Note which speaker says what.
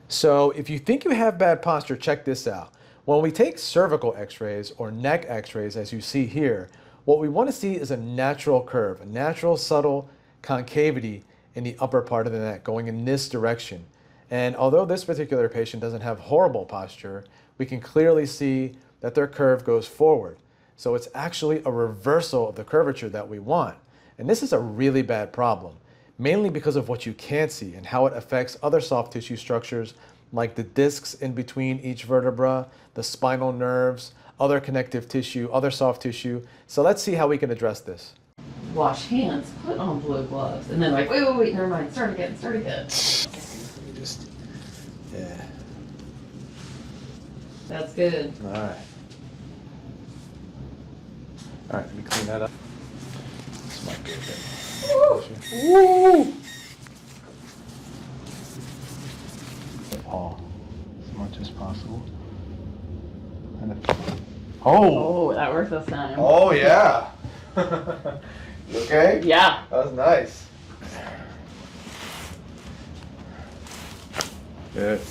Speaker 1: So if you think you have bad posture, check this out. When we take cervical x-rays or neck x-rays, as you see here, what we want to see is a natural curve, a natural subtle concavity in the upper part of the neck going in this direction. And although this particular patient doesn't have horrible posture, we can clearly see that their curve goes forward. So it's actually a reversal of the curvature that we want. And this is a really bad problem, mainly because of what you can't see and how it affects other soft tissue structures like the discs in between each vertebra, the spinal nerves, other connective tissue, other soft tissue. So let's see how we can address this.
Speaker 2: Wash hands, put on blue gloves, and then like, wait, never mind, start again.
Speaker 1: Yeah.
Speaker 2: That's good.
Speaker 1: All right. All right, let me clean that up. This might be a bit. Woo! Paul, as much as possible.
Speaker 2: Oh, that worked this time.
Speaker 1: Oh yeah. You okay?
Speaker 2: Yeah.
Speaker 1: That was nice. Good.